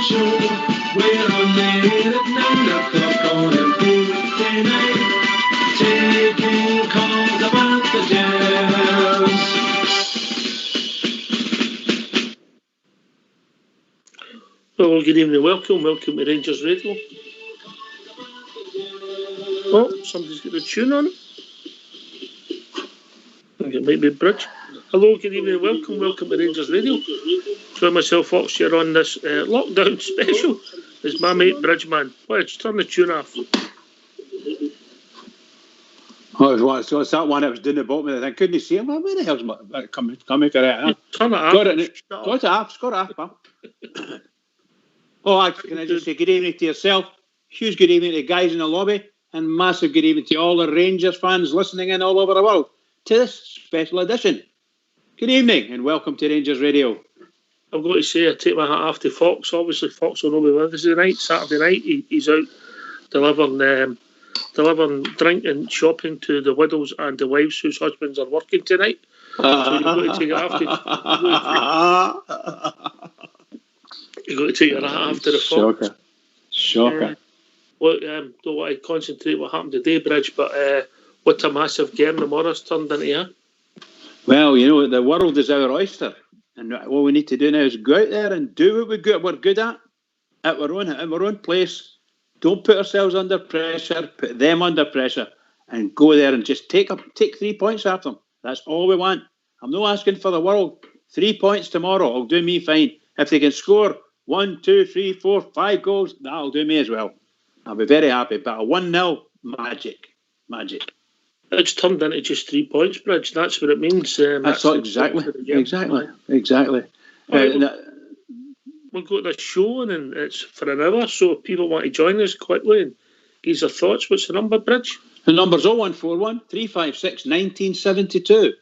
show. We're on there at 9 o'clock on a Tuesday night, taking calls about the Jazz. Well, good evening, welcome to Rangers Radio. Oh, somebody's got the tune on. I think it might be Bridge. Hello, good evening, welcome to Rangers Radio. So myself, Fox, here on this lockdown special. It's my mate Bridgeman. Why, just turn the tune off. Oh, so it's that one that was doing the bottom of the thing. Couldn't you see him? Where the hell's my coming correct? Huh? Turn it off. Got it off. Huh? Oh, actually, can I just say good evening to yourself? Huge good evening to the guys in the lobby, and massive good evening to all the Rangers fans listening in all over the world to this special edition. Good evening and welcome to Rangers Radio. I've got to say, I take my hat off to Fox. Obviously, Fox will not be with us tonight. Saturday night, he's out delivering drink and shopping to the widows and the wives whose husbands are working tonight. So you've got to take it after. You've got to take your hat after the Fox. Shocker. Don't want to concentrate what happened today, Bridge, but what a massive game the Morris turned into, yeah? Well, you know, the world is our oyster. And what we need to do now is go out there and do what we're good at our own place. Don't put ourselves under pressure, put them under pressure, and go there and just take 3 points after them. That's all we want. I'm not asking for the world. 3 points tomorrow will do me fine. If they can score 1, 2, 3, 4, 5 goals, that'll do me as well. I'll be very happy. But a 1-0, magic. It's turned into just 3 points, Bridge. That's what it means. That's exactly. We've got this show and it's for an hour, so if people want to join us quickly and give their thoughts, what's the number, Bridge? The number's 0141 356 1972.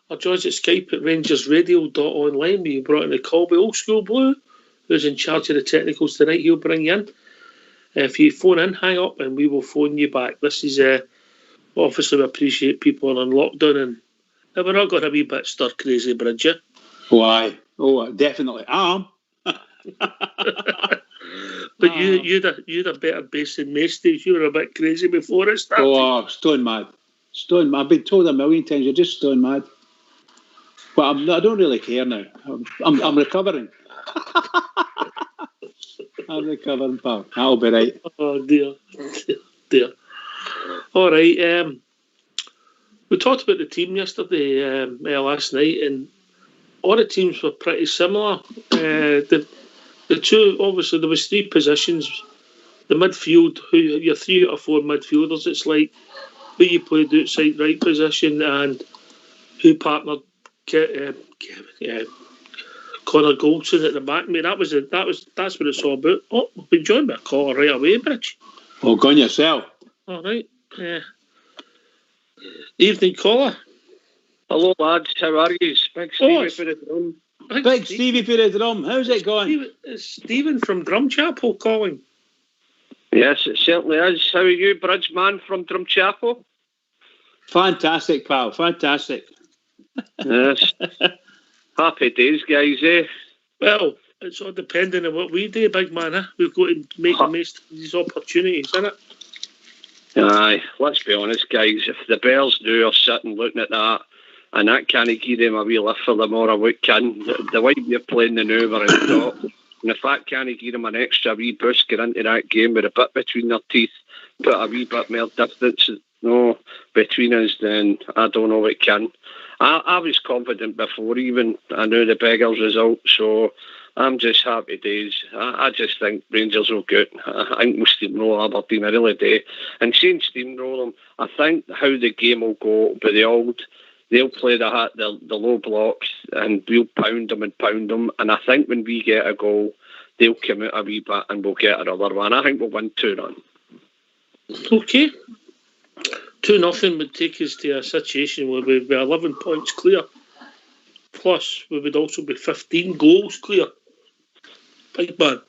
Or join us at Skype at rangersradio.online. We brought in a Colby Old School Blue, who's in charge of the technicals tonight. He'll bring you in. If you phone in, hang up and we will phone you back. This is obviously we appreciate people on lockdown and we're not going to be a bit stir crazy, Bridge. Why? Oh, definitely am. But you'd a better base than most days. You were a bit crazy before it started. Oh, stone mad. I've been told a million times you're just stone mad. But I don't really care now. I'm recovering. I'm recovering, pal. That'll be right. Oh dear. All right. We talked about the team yesterday, last night, and all the teams were pretty similar. The two, obviously, there was 3 positions. The midfield, your 3 or 4 midfielders, it's like who you played outside right position and who partnered Connor Goldson at the back. I mean, that's what it's all about. Oh, we've been joined by a caller right away, Bridge. Oh, go on yourself. All right. Evening, caller. Hello, lads. How are you? Big Stevie for the drum. Big Stevie for the drum. How's it going? It's Stephen from Drumchapel calling. Yes, it certainly is. How are you, Bridgeman from Drumchapel? Fantastic, pal. Fantastic. Yes. Happy days, guys, eh? Well, it's all depending on what we do, big man. Eh? We've got to make the most of these opportunities, isn't it? Aye, let's be honest, guys. If the Bears do are sitting looking at that, and that can't give them a wee lift for them or a week can, the way we're playing the new we're in top, and if that can't give them an extra wee boost, get into that game with a bit between their teeth, put a wee bit more distance between us, then I don't know what can. I was confident before even I knew the Beggars result, so I'm just happy days. I just think Rangers will go. I think we'll steamroll Aberdeen, I really do. And saying steamroll them, I think how the game will go, but they'll play the low blocks and we'll pound them. And I think when we get a goal, they'll come out a wee bit and we'll get another one. I think we'll win 2-0. Okay. 2-0 would take us to a situation where we'd be 11 points clear. Plus, we would also be 15 goals clear. Big man.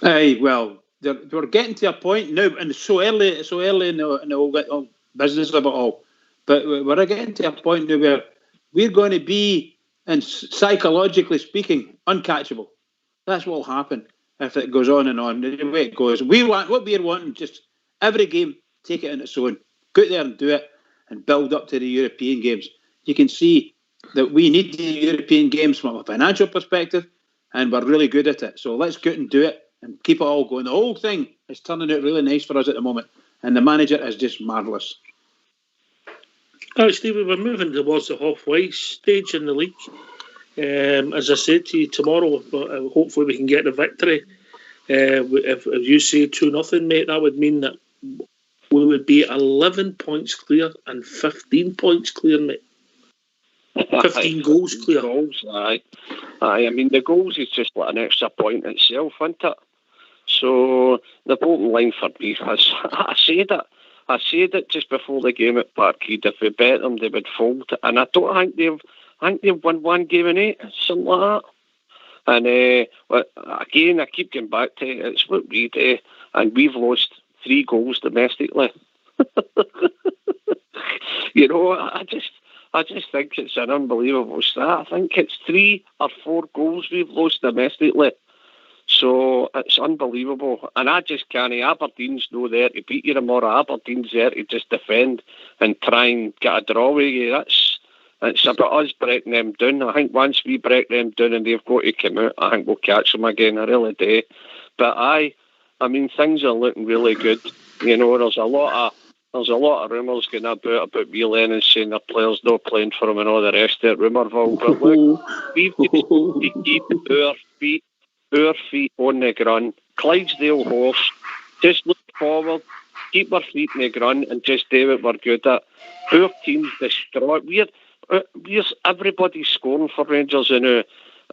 Aye, well, we're getting to a point now, and so early in the whole business of it all. But we're getting to a point now where we're going to be, and psychologically speaking, uncatchable. That's what will happen. if it goes on and on. The way it goes, we want what we're wanting. Just every game, take it on its own. Go out there and do it, and build up to the European games. You can see that we need the European games from a financial perspective, and we're really good at it. So let's go out and do it and keep it all going. The whole thing is turning out really nice for us at the moment, and the manager is just marvellous. Stevie, we're moving towards the halfway stage in the league. As I said to you, tomorrow, hopefully we can get the victory. If you say 2-0, mate, that would mean that we would be 11 points clear and 15 points clear, mate. 15 goals clear. Goals, aye. I mean, the goals is just like an extra point itself, isn't it? So the bottom line for me, I said it just before the game at Parkhead. If we bet them, they would fold, and I don't think they've won 1 game in 8, something like that. And again, I keep going back to it. It's what we do, and we've lost 3 goals domestically. You know, I just think it's an unbelievable stat. I think it's 3 or 4 goals we've lost domestically. So it's unbelievable. And I just can't. Aberdeen's no there to beat you tomorrow. Aberdeen's there to just defend and try and get a draw with you. It's about us breaking them down. I think once we break them down and they've got to come out, I think we'll catch them again. I really do. But I mean, things are looking really good. You know, there's a lot of rumours going about Wee Lennon saying their players not playing for him and all the rest of it, Rumourville. But look, we've got to keep our feet on the ground. Clydesdale horse, just look forward, keep our feet on the ground and just do what we're good at. Our team's destroyed. We're everybody's scoring for Rangers now.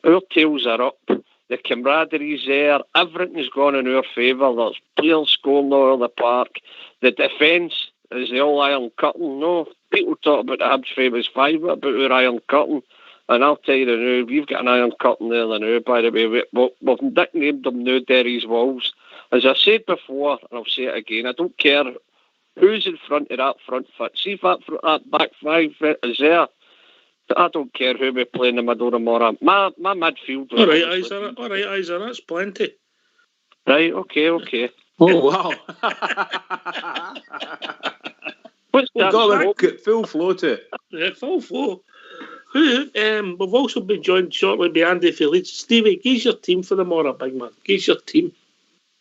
Our tails are up. The camaraderie's there. Everything's gone in our favour. There's players scoring all over the park. The defence is the all iron curtain. No, people talk about the Hibs famous 5, but about our iron curtain. And I'll tell you now, we've got an iron curtain there now, by the way. We've nicknamed them now Derry's Wolves. As I said before, and I'll say it again, I don't care who's in front of that front foot. See if that back 5 is there. I don't care who we play in the middle tomorrow. My midfield... All right, Isa, that's plenty. Right, okay. Oh, wow. What's that? Got full flow to it. Yeah, full flow. We've also been joined shortly by Andy Phillips. Stevie, give your team for tomorrow, big man. Give your team.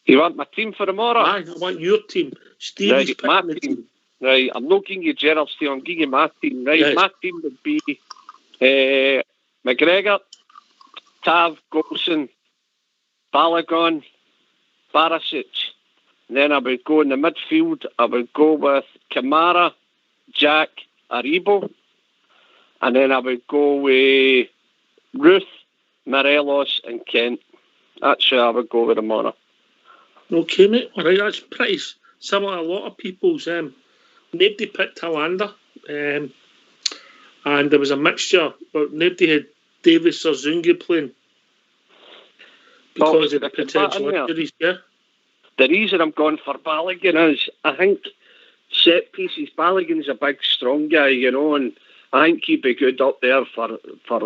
You want my team for tomorrow? Aye, I want your team. Stevie's right, my picking the team. Right, I'm not giving you Gerald's team, I'm giving you my team. Right, yes. My team would be McGregor, Tav, Golson, Balogun, Barisic. And then I would go in the midfield, I would go with Kamara, Jack, Aribo. And then I would go with Ruth, Morelos and Kent. That's how I would go with tomorrow. Okay, mate. All right, that's pretty similar to a lot of people's. Nobody picked Hollander. And there was a mixture, but nobody had Davis or Zungu playing because of the potential injuries. Yeah. The reason I'm going for Balogun is I think set pieces. Balogun's a big, strong guy, you know, and I think he'd be good up there for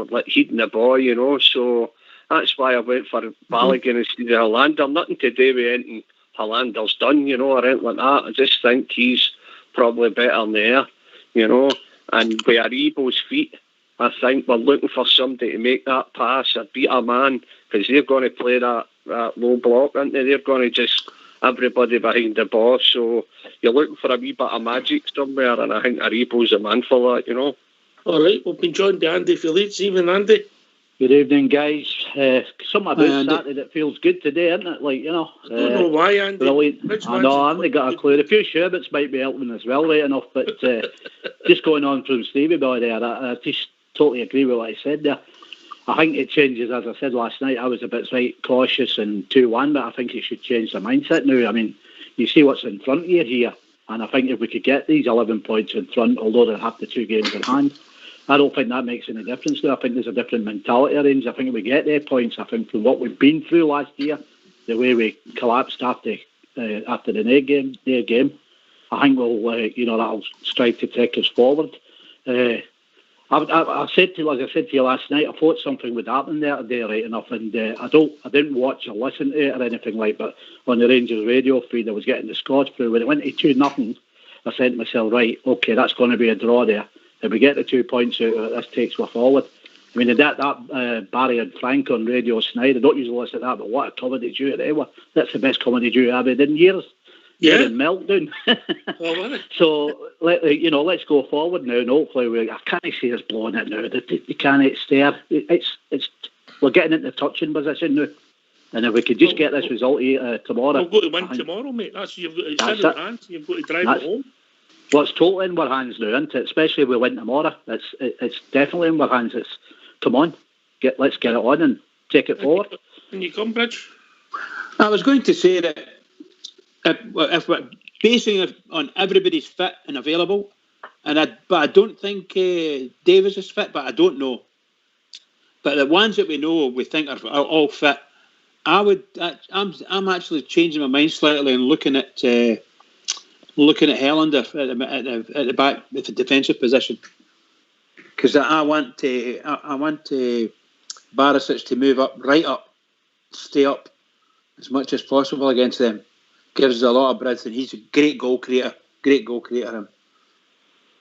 like heating the ball, you know. So that's why I went for Balogun instead of Hollander. Nothing to do with anything Hollander's done, you know, or anything like that. I just think he's probably better in the air, you know. And with Aribo's feet, I think we're looking for somebody to make that pass or beat a man, because they're going to play that low block, aren't they? They're going to just everybody behind the ball. So you're looking for a wee bit of magic somewhere, and I think Aribo's a man for that, you know. All right, we've been joined by Andy Phillips. Even Andy. Good evening, guys. Something about Saturday that feels good today, isn't it? Like, you know. I don't know why, Andy. Brilliant. I know, I haven't got a clue. A few sherbets might be helping as well, right enough. But just going on from Stevie boy there, I just totally agree with what I said there. I think it changes, as I said last night, I was a bit cautious and 2-1, but I think it should change the mindset now. I mean, you see what's in front of you here, and I think if we could get these 11 points in front, although they have the 2 games in hand, I don't think that makes any difference now. I think there's a different mentality arranged. I think if we get their points, I think from what we've been through last year, the way we collapsed after their game, I think we'll, that'll strive to take us forward. I said to you, as I said to you last night, I thought something would happen there today, right enough, and I didn't watch or listen to it or anything like. But on the Rangers radio feed, I was getting the scores through. When it went to 2-0, I said to myself, right, okay, that's going to be a draw there. If we get the 2 points out of it, this takes us forward. I mean, that Barry and Frank on Radio Snyder, I don't usually listen to that, but what a comedy duo they were. That's the best comedy duo I've had in years. Yeah. They're in meltdown. So let's go forward now, and hopefully I can't see us blowing it now. They can't stare. We're getting into touching position now, and if we could just get this result tomorrow, we've got to win tomorrow, mate. You've got to hands. You've got to drive it home. Well, it's totally in our hands now, isn't it? Especially if we win tomorrow. It's definitely in our hands. Come on, let's get it on and take it forward. Can you come, Bridge? I was going to say that if we're basing it on everybody's fit and available, but I don't think Davis is fit, but I don't know. But the ones that we think are all fit, I'm actually changing my mind slightly and looking at Helander at the back, with the defensive position, because I want Barisic to move up, right up, stay up as much as possible against them. Gives us a lot of breadth, and he's a great goal creator. Him.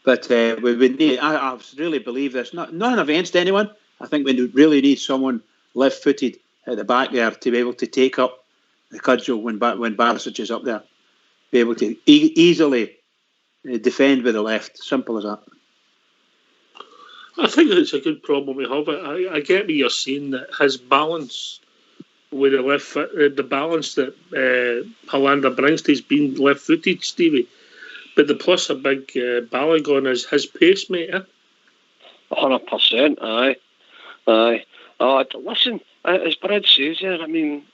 But we need. I really believe this. Nothing against anyone. I think we really need someone left-footed at the back there to be able to take up the cudgel when Barisic is up there. Be able to easily defend with the left. Simple as that. I think it's a good problem we have. I get what you're saying, that his balance with the left foot, the balance that Helander brings to his being left-footed, Stevie. But the plus a big Balogun is his pace, mate. 100%, aye. Oh, listen, as Brad says there, I mean,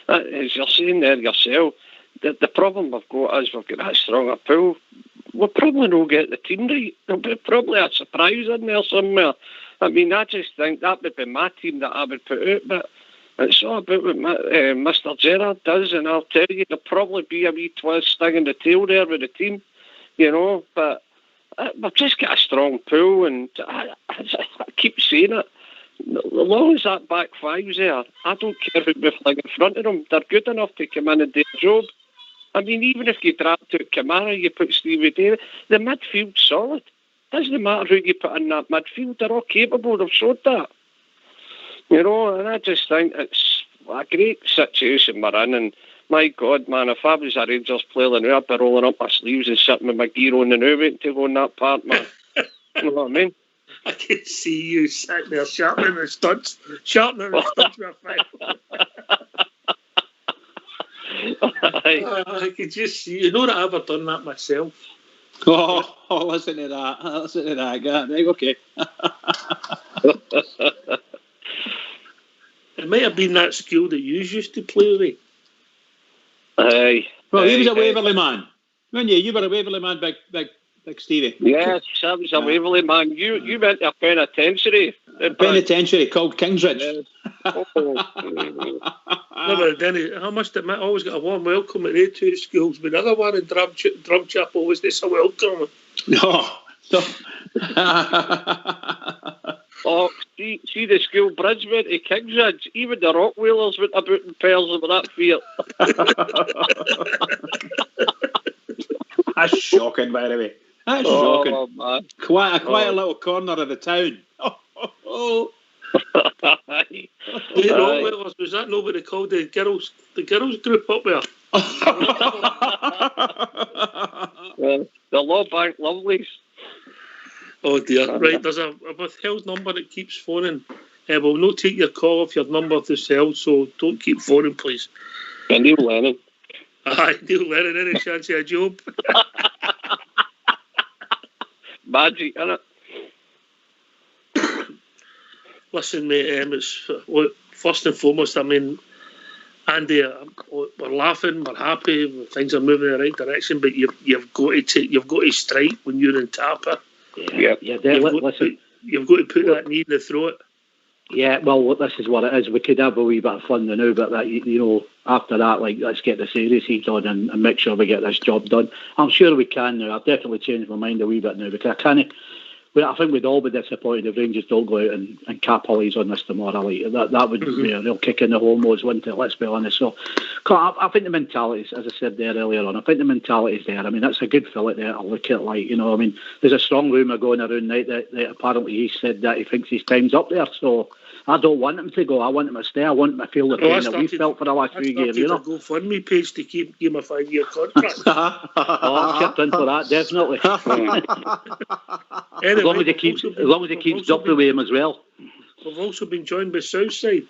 as you're saying there yourself, the problem we've got is we've got that strong a pool. We'll probably not get the team right. There'll be probably a surprise in there somewhere. I mean, I just think that would be my team that I would put out, but it's all about what Mr. Gerrard does, and I'll tell you, there'll probably be a wee twist sting in the tail there with the team, but we've just got a strong pool, and I keep saying it. As long as that back five's there, I don't care who we flag in front of them. They're good enough to come in and do the job. I mean, even if you dropped out Kamara, you put Stevie Davis, the midfield's solid. Doesn't matter who you put in that midfield, they're all capable. They've showed that. And I just think it's a great situation we're in. And my God, man, if I was a Rangers player, then I'd be rolling up my sleeves and sitting with my gear on the new waiting to go in that part, man. You know what I mean? I can see you sitting there sharpening the studs with a file. I could just see. You know that I've ever done that myself. Oh, listen to that. Right, okay. It might have been that skill that you used to play with. Aye. Well, he was a Waverley man, weren't you? You were a Waverley man, big Stevie. Yes, I was a Waverley man. You went to a penitentiary. A penitentiary called Kingsridge. Yes. I must admit, I always got a warm welcome at the two schools, but the other one in Drumchapel was this a welcome. No. Oh, see the school bridge went to Kingsridge. Even the Rock Whalers went about in pairs with that fear. That's shocking, by the way. That's shocking. Man. Quite a little corner of the town. The Rock Whalers, was that not what they called the girls group up there? The Law Bank Lovelies. Oh dear, right, there's a withheld number that keeps phoning. We'll not take your call if your number is held, so don't keep phoning, please. Neil Lennon. Aye, Neil Lennon, any chance of a job? Magic, innit? Listen, mate, it's first and foremost, I mean, Andy, we're laughing, we're happy, things are moving in the right direction, but you've got to strike when you're in Tapa. Yeah. Listen, you've got to put that knee in the throat. Yeah, well, this is what it is. We could have a wee bit of fun now, but that, after that, let's get the series heat on and make sure we get this job done. I'm sure we can now. I've definitely changed my mind a wee bit now, because I think we'd all be disappointed if Rangers don't go out and cap Hullies on this tomorrow. Like, that would be a real kick in the homos, wouldn't it? Let's be honest. So, I think the mentality, as I said there earlier on, I think the mentality is there. I mean, that's a good fillet there to look at. Like, you know, I mean, there's a strong rumour going around now that apparently he said that he thinks his time's up there. So, I don't want him to go. I want him to stay. I want him to feel the pain that we felt for the last few years. You know, I started a GoFundMe page to give him a 5-year contract. I'm chipped in for that, definitely. Anyway, as long as he keeps up with him as well. We've also been joined by Southside.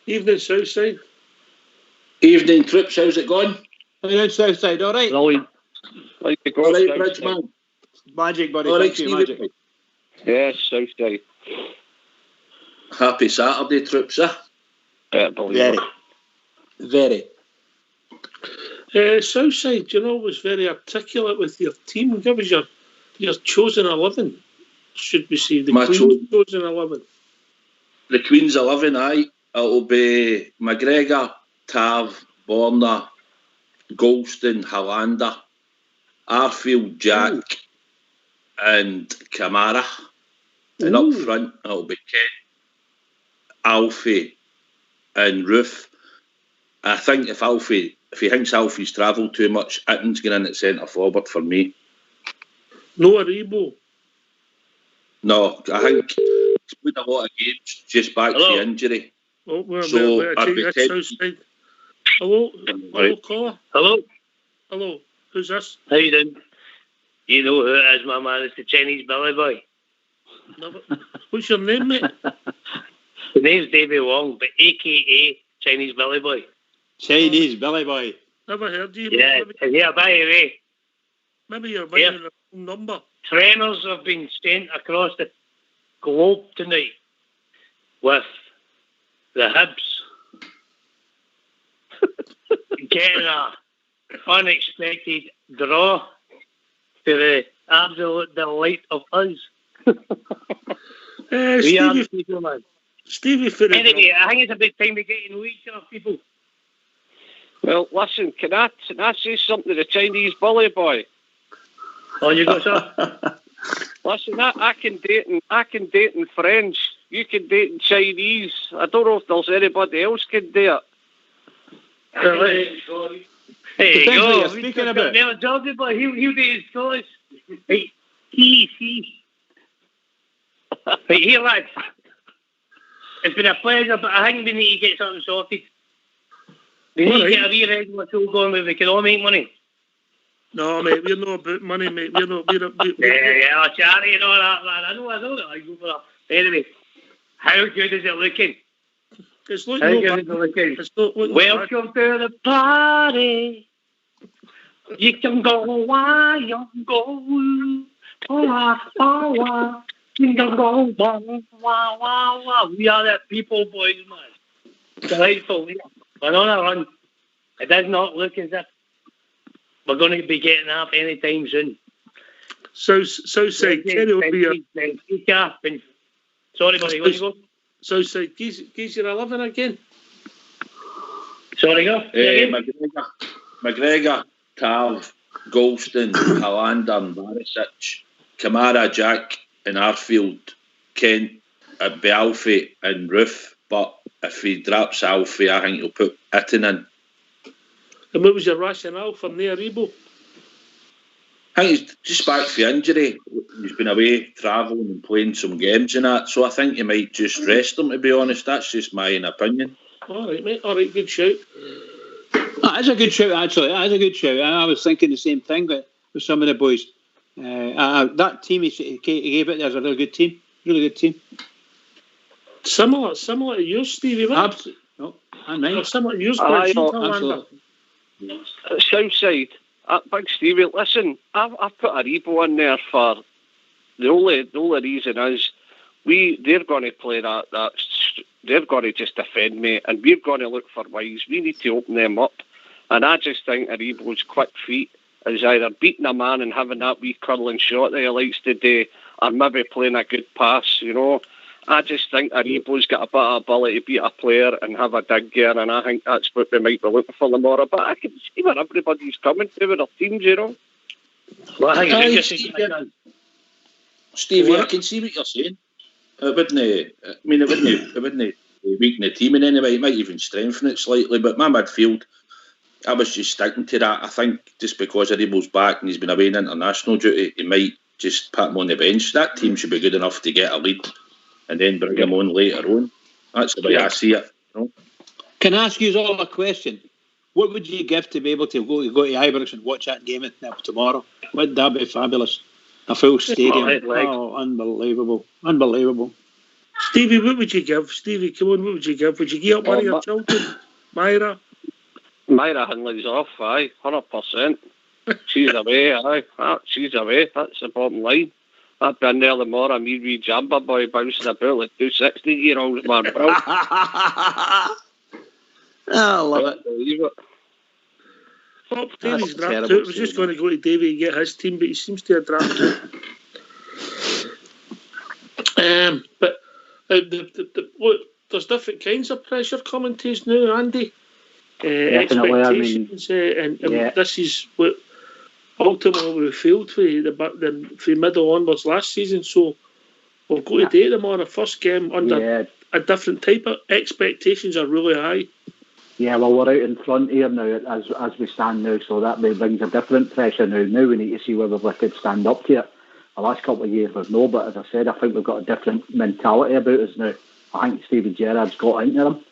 Evening, Southside. Evening, Trips. How's it going? How you doing, Southside? All right? Brilliant. All right, Bridgeman. Magic, buddy. All right, Thank you, Magic. Yes, Southside. Happy Saturday, Trips, eh? Very. Very. Southside, you know, was very articulate with your team. Give us your chosen 11. Should we see the My Queen's chosen 11? The Queen's 11, aye. It'll be McGregor, Tav, Borna, Golston, Hollander, Arfield, Jack, and Kamara. And up front, it'll be Ken, Alfie, and Roof. I think if he thinks Alfie's travelled too much, Itten's going in at centre forward for me. No Aribo. No, I think he's played a lot of games just back from injury. Oh, wait, So, I I'd take be that's tempted- Southside. Hello, caller. Hello. Who's this? How you doing? You know who it is, my man. It's the Chinese Billy Boy. No, but what's your name, mate? The name's Davy Wong, but a.k.a. Chinese Billy Boy. Chinese Billy Boy. Never heard of you. Yeah, by the way, Maybe you're ringing the wrong number. trainers have been sent across the globe tonight with the Hibs getting a unexpected draw to the absolute delight of us. We are the people, man. Stevie Fitted. Anyway, I think it's a big time to get in with each other, people. Well, listen, can I say something to the Chinese Bully Boy? On you go, sir. Listen, I can date in French. You can date in Chinese. I don't know if there's anybody else can do it. There you Depends go. what you're speaking about. Never talked about he'll do his Scottish. Hey, he. Right, here, lads. It's been a pleasure, but I think we need to get something sorted. We need to get a wee regular show going where we can all make money. No, mate, we're not about money, mate. We're Yeah, charity and all that, man. I know that. I go for that. Anyway, how good is it looking? It's How looking good is it looking? It's not looking Welcome to the party. You can go wild, you can go. You can go wow. We are the people, boys, man. Delightful. We're on a run. It does not look as if we're going to be getting up anytime soon. Southside, Kenny will be here. Sorry, buddy, where you go? Southside, geez your 11 again. Sorry, go. McGregor, Tav, Golston, Hollander, Barisic, Kamara, Jack, and Arfield, Kent, Alfie and Roof. But if he drops Alfie, I think he'll put Itten in. And what was your rationale for Nea Rebo? I think he's just back from injury. He's been away travelling and playing some games and that, so I think you might just rest him, to be honest. That's just my opinion. All right, mate. All right, good shout. That's a good shout, actually. That's a good shout. I was thinking the same thing with some of the boys. That team he gave it, there's a really good team. Really good team. Similar to yours, Stevie, right? Absolutely. No, and mine. Similar to yours, Absolutely. Southside, Big Stevie, listen, I've put a Rebo in there for the only reason is they're going to play that they're going to just defend me, and we're going to look for ways. We need to open them up, and I just think Rebo's quick feet is either beating a man and having that wee curling shot that he likes to do, or maybe playing a good pass. You know, I just think Rebo's got a bit of ability to beat a player and have a dig there, and I think that's what we might be looking for tomorrow. But I can see where everybody's coming to with their teams, you know. Well, I think Stevie, I can see what you're saying. It wouldn't weaken the team in any way. It might even strengthen it slightly. But my midfield, I was just sticking to that. I think just because Aribo's back and he's been away in international duty, he might just put him on the bench. That team should be good enough to get a lead and then bring him on later on. That's the way I see it. Can I ask you all a question? What would you give to be able to go to Ibrox and watch that game tomorrow? Wouldn't that be fabulous? A full stadium. Oh, unbelievable. Unbelievable. Stevie, what would you give? Stevie, come on, what would you give? Would you give up one of your children? Myra? Myra Hindley's off, 100%. She's away, she's away. That's the bottom line. I'd been there the more me wee jumper boy bouncing about like 260-year-olds, man, bro. I love it. Well, Davey's draft too. I was just going to go to Davey and get his team, but he seems to have draft too. But there's different kinds of pressure commentaries now, Andy. Expectations, and this is what ultimately we failed from middle onwards last season. So we'll go today tomorrow, first game under a different type of expectations are really high. Yeah, well, we're out in front here now as we stand now, so that brings a different pressure now. Now we need to see whether we could stand up to it. The last couple of years we've no, but as I said, I think we've got a different mentality about us now. I think Stevie Gerrard's got into them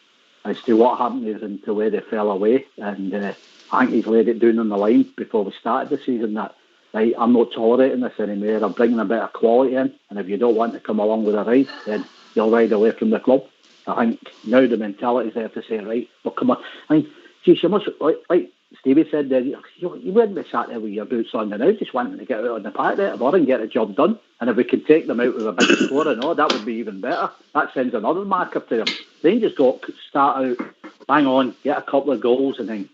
as to what happened is and to where they fell away, and I think he's laid it down on the line before we started the season that, right, I'm not tolerating this anymore. I'm bringing a bit of quality in, and if you don't want to come along with a ride, then you'll ride away from the club. I think now the mentality is there to say, right, well, come on. I mean, geez, you must, like Stevie said there, you wouldn't be sat there with your boots on and out, just wanting to get out on the park there and get the job done. And if we could take them out with a big score and all, that would be even better. That sends another marker to them. Rangers start out, bang on, get a couple of goals and then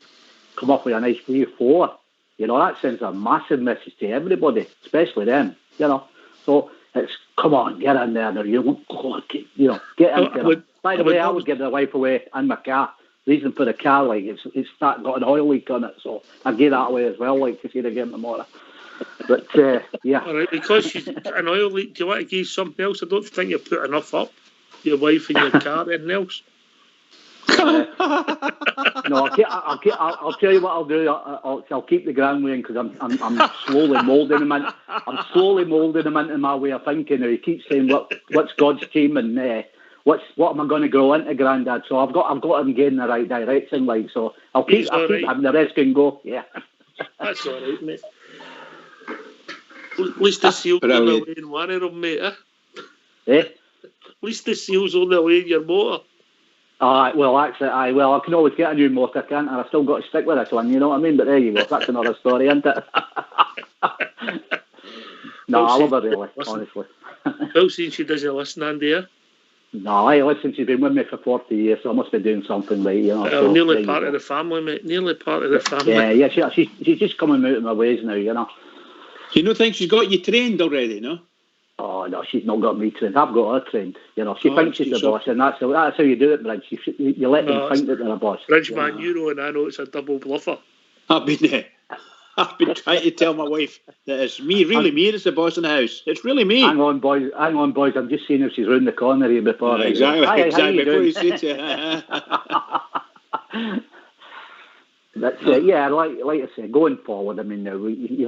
come up with a nice 3-4. You know, that sends a massive message to everybody, especially them, you know. So it's, come on, get in there now. Get into it. By the way, I would give the wife away and my car. Reason for the car, like, it's got an oil leak on it, so I'd give that away as well, like, to see the game tomorrow. But, yeah. All right, because she's got an oil leak, do you want to give something else? I don't think you put enough up. Your wife and your car, anything else? No, I'll tell you what I'll do. I'll keep the ground in because I'm slowly moulding him in. I'm slowly moulding him into my way of thinking. Now he keeps saying what's God's team and what am I going to grow into, Grandad? So I've got him going in the right direction, like, so I'll keep him. The rest can go. Yeah, that's all right, mate. At least the seal's on the way in one of them, mate. At least the seal's on the way in your motor. Well, actually, well, I can always get a new motor, can't I? I've still got to stick with this one, you know what I mean? But there you go. That's another story, isn't it? No, I love her, really, honestly. Well, since she doesn't listen, Andy, No, listen, she's been with me for 40 years, so I must be doing something right, you know. So, nearly part of the family, mate. Nearly part of the family. Yeah, she's just coming out of my ways now, you know. Do you not think she's got you trained already, no? Oh, no, she's not got me trained. I've got her trained. You know, she thinks she's the boss, and that's how you do it, Bridge. You let them think that they're a boss. Bridgeman, you know, and I know it's a double bluffer. I've been trying to tell my wife that it's me that's the boss in the house. It's really me. Hang on, boys. I'm just seeing if she's round the corner here before. Exactly. Before you say to That's yeah, like I say, going forward, I mean, now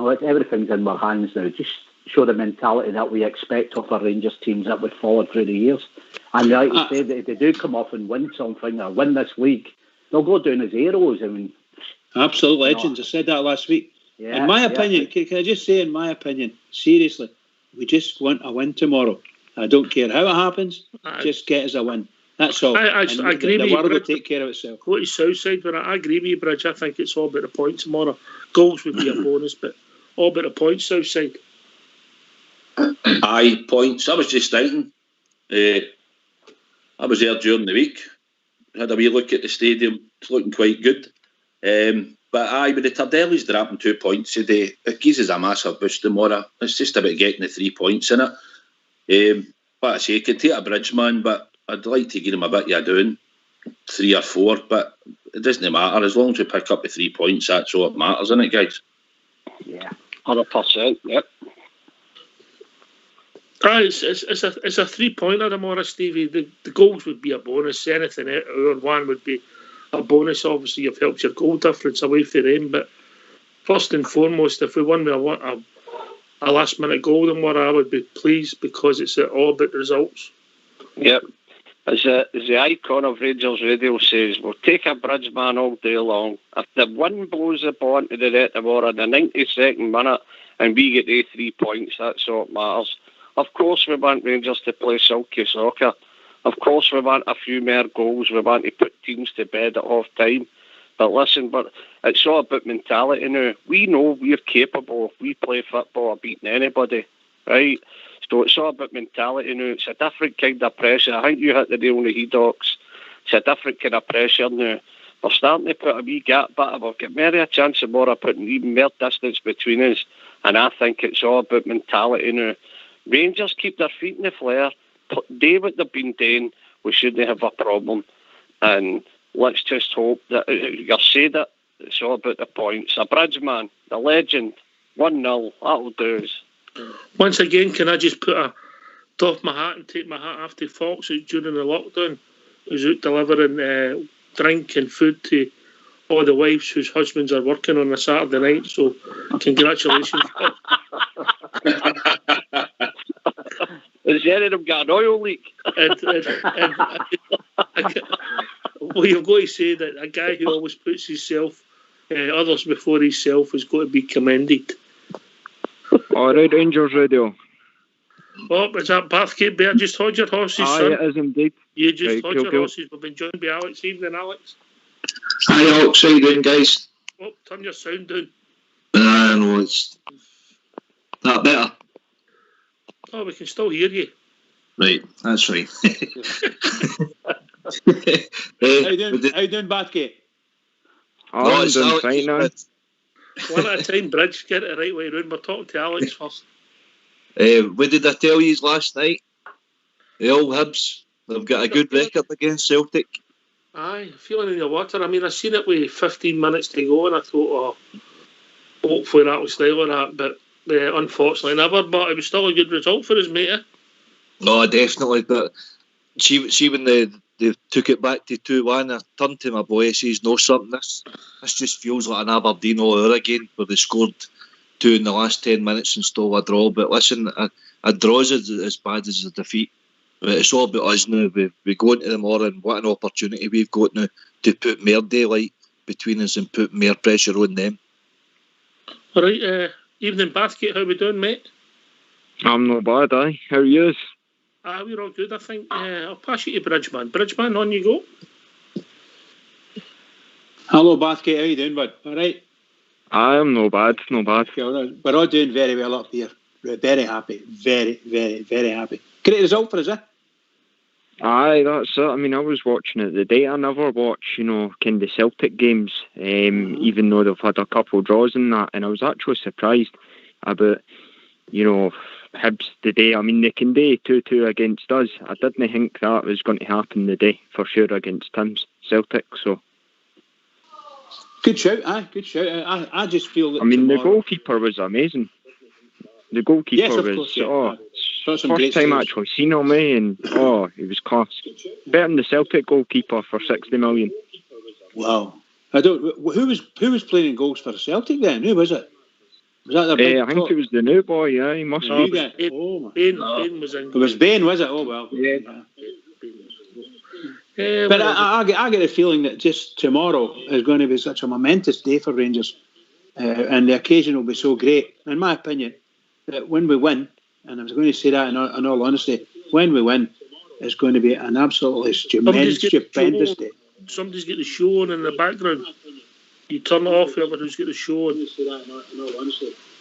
everything's in our hands now. Just show the mentality that we expect of our Rangers teams that we've followed through the years. And like you said, if they do come off and win something or win this league, they'll go down as heroes. I mean, absolute legends. I said that last week. Yeah, in my opinion, can I just say, in my opinion, seriously, we just want a win tomorrow. I don't care how it happens, just get us a win. That's all. I agree with you. The world will take care of itself. Go to Southside, but I agree with you, Bridge. I think it's all about the points tomorrow. Goals would be a bonus, but all about the points, Southside. Points. I was just thinking. I was there during the week. Had a wee look at the stadium. It's looking quite good. But with the Tardellis dropping 2 points today, it gives us a massive boost tomorrow. It's just about getting the 3 points in it. But I say, you can take a Bridgeman, but I'd like to give him a bit of doing, 3 or 4, but it doesn't matter. As long as we pick up the 3 points, that's all that matters, isn't it, guys? Yeah, 100%, yep. It's a 3-pointer tomorrow, Stevie. The goals would be a bonus. Anything or one would be a bonus. Obviously, you've helped your goal difference away from them. But first and foremost, if we won with a last-minute goal tomorrow, I would be pleased because it's all about the results. Yep. As the icon of Rangers Radio says, we'll take a bridge man all day long. If the wind blows the ball into the net tomorrow in the 92nd minute and we get the 3 points, that's all that matters. Of course we want Rangers to play silky soccer. Of course we want a few more goals. We want to put teams to bed at half time. But listen, it's all about mentality now. We know we're capable if we play football of beating anybody, right? So it's all about mentality now. It's a different kind of pressure. I think you hit the nail on the head, Docs. It's a different kind of pressure now. We're starting to put a wee gap back. We've got maybe a chance of more of putting even more distance between us. And I think it's all about mentality now. Rangers keep their feet in the flare, do what they've been doing. We shouldn't have a problem. And let's just hope that you said it. It's all about the points. A bridge man, the legend, 1-0. That'll do us. Once again, can I just doff my hat and take my hat off to Fox during the lockdown, who's out delivering drink and food to all the wives whose husbands are working on a Saturday night. So, congratulations, Fox. Has any of them got an oil leak? Well, you've got to say that a guy who always puts others before himself has got to be commended. All right, Rangers Radio. Oh, is that Bathgate Bear? Just hold your horses, son. It is indeed. You just Right, hold cool, your cool. horses. We've been joined by Alex. Evening, Alex. Hi, Alex. How you doing, guys? Oh, turn your sound down. I know it's that better. Oh, we can still hear you. Right, that's fine. How you doing, Bathgate? Oh, I'm doing fine now. One at a time, Bridge. Get it the right way around. We're talking to Alex first. What did I tell you last night? The old Hibs, they've got a good record against Celtic. Aye, feeling in the water. I mean, I seen it with 15 minutes to go, and I thought, hopefully that will stay like that. But unfortunately, never. But it was still a good result for us, mate. No, definitely. But see when they took it back to 2-1, I turned to my boy. I says, "No, something. This just feels like an Aberdeen all over again, where they scored 2 in the last 10 minutes and stole a draw." But listen, a draw's as bad as a defeat. But it's all about us now. We go into the morning, and what an opportunity we've got now to put more daylight between us and put more pressure on them. All right, evening, Bathgate. How we doing, mate? I'm not bad, aye. How are you? We're all good, I think. I'll pass you to Bridgeman. Bridgeman, on you go. Hello, Bathgate. How you doing, bud? All right? I'm not bad, Okay, all right. We're all doing very well up here. We're very happy. Very, very, very happy. Great result for us, eh? Aye, that's it. I mean, I was watching it the day. I never watch, kind of Celtic games, even though they've had a couple of draws in that. And I was actually surprised about, Hibs today. I mean, they can do 2-2 against us. I didn't think that was going to happen today, for sure, against Tim's Celtic. So, good shout, aye. Good shout. I just feel that. I mean, the goalkeeper was amazing. The goalkeeper yes, of was, course, yeah. First time I actually seen him, and he was class. Better than the Celtic goalkeeper for 60 million. Wow. Who was playing goals for Celtic then? Who was it? Was that the big I think it was the new boy, yeah, he must be. Bain was in. It was Bain, was it? Oh, well. Yeah. But I get a feeling that just tomorrow is going to be such a momentous day for Rangers. And the occasion will be so great, in my opinion, that when we win, and I was going to say that in all honesty, when we win, it's going to be an absolutely stupendous day. Somebody's got the show on in the background. You turn it off, whoever's got the show on.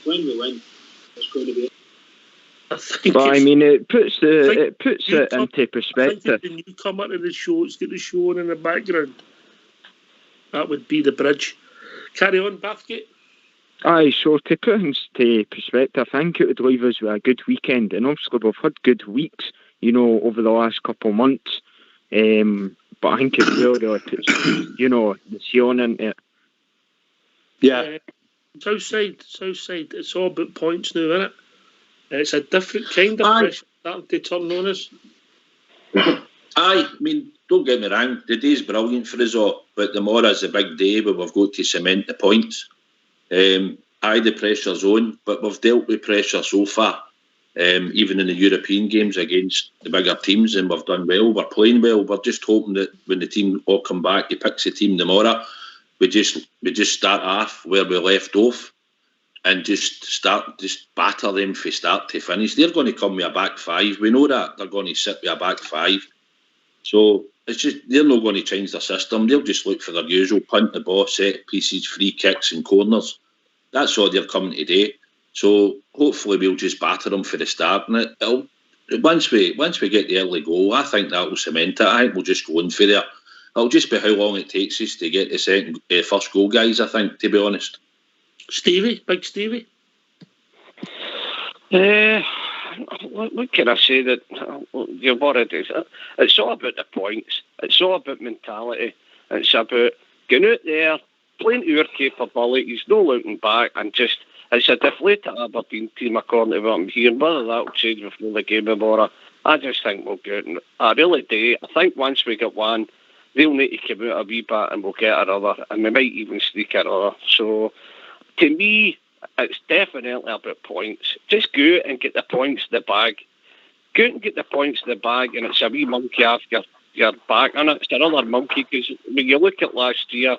When we win, it's going to be. I mean, it puts it into perspective. I think if the newcomer to the show, it's got the show on in the background. That would be the Bridge. Carry on, Bathgate. Aye, so to put into perspective, I think it would leave us with a good weekend. And obviously we've had good weeks, over the last couple of months. But I think it really puts, the seal into it. Yeah. Southside. It's all about points now, isn't it? It's a different kind of Aye. pressure starting to turn on us. Aye, I mean, don't get me wrong, the day's brilliant for us all, but tomorrow's a big day where we've got to cement the points. Aye, the pressure's on, but we've dealt with pressure so far, even in the European games against the bigger teams, and we've done well, we're playing well. We're just hoping that when the team all come back, he picks the team tomorrow, we just start off where we left off and just batter them from start to finish. They're going to come with a back five. We know that they're going to sit with a back five. So it's just they're not going to change their system. They'll just look for their usual punt the ball, set pieces, free kicks and corners. That's all they're coming to do. So hopefully we'll just batter them for the start. And once we get the early goal, I think that will cement it. I think we'll just go in for there. It'll just be how long it takes us to get the first goal, guys, I think, to be honest. Stevie, big Stevie. What can I say that you've already said? It's all about the points. It's all about mentality. It's about getting out there, playing to your capabilities, no looking back, and just it's a deflated Aberdeen team according to what I'm hearing. Whether that'll change before the game tomorrow, I just think we'll get it. I really do. I think once we get one, they'll need to come out a wee bit and we'll get another, and we might even sneak another. So, to me, it's definitely about points. Just go out and get the points in the bag. Go out and get the points in the bag, and it's a wee monkey off your back, and it's another monkey, because when you look at last year,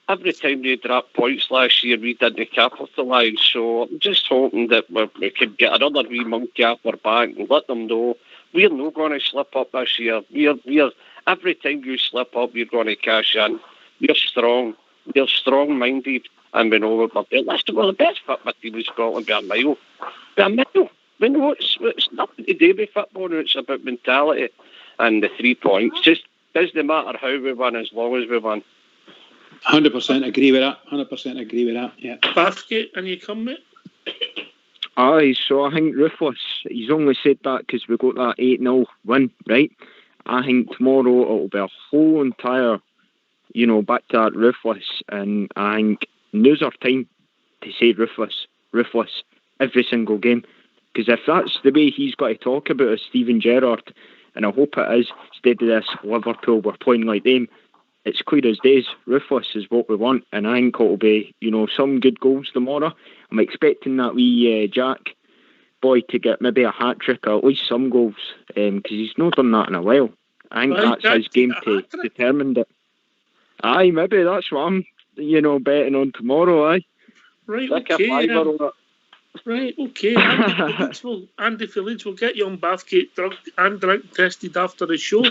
every time they dropped points last year, we didn't capitalise. So I'm just hoping that we could get another wee monkey off our back and let them know we're not going to slip up this year. We're every time you slip up, you're going to cash in. We're strong. We're strong-minded, and we know what we're doing. Listen, we're the best football team in Scotland by a mile. By a mile. We know it's nothing to do with football. It's about mentality and the 3 points. Just doesn't matter how we win as long as we win. 100% agree with that. 100% agree with that. Yeah. Bathgate, and you come, mate? Aye, so I think Ruthless, he's only said that because we got that 8-0 win, right? I think tomorrow it'll be a whole entire, back to that Ruthless, and I think now's our time to say Ruthless, every single game. Because if that's the way he's got to talk about us, Steven Gerrard, and I hope it is, instead of this Liverpool, we're playing like them, it's clear as days. Ruthless is what we want, and I think it'll be, some good goals tomorrow. I'm expecting that wee Jack boy to get maybe a hat-trick or at least some goals, because he's not done that in a while. I think that's his game to determine it. Aye, maybe that's what I'm, betting on tomorrow, aye. Right, okay. Right, okay. Andy Phillips will get you on Bathgate drunk and drink tested after the show.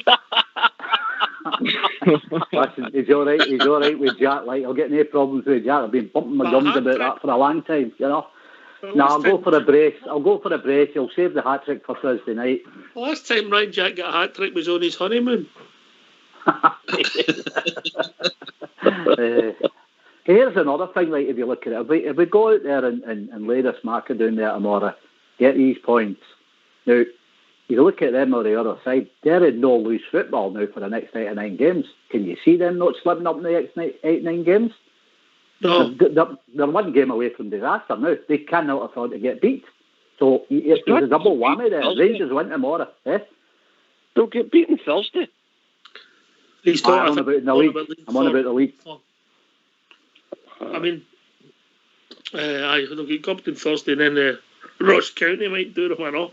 Listen, he's all right with Jack. Like, I'll get no problems with Jack. I've been pumping my gums about that for a long time, No, I'll go for a brace. He'll save the hat-trick for Thursday night. The last time Ryan Jack got a hat-trick was on his honeymoon. Here's another thing, like, if you look at it. If we go out there and lay this marker down there tomorrow, get these points. Now, you look at them on the other side, they're in no lose football now for the next 8 or 9 games. Can you see them not slipping up in the next 8 9 games? No. They're one game away from disaster now. They cannot afford to get beat. So it's a double whammy there. Rangers win tomorrow. They'll get beaten Thursday. He's talking about the league. I'm on about the league. I mean, they'll get cupped on Thursday, and then Ross County might do them and all.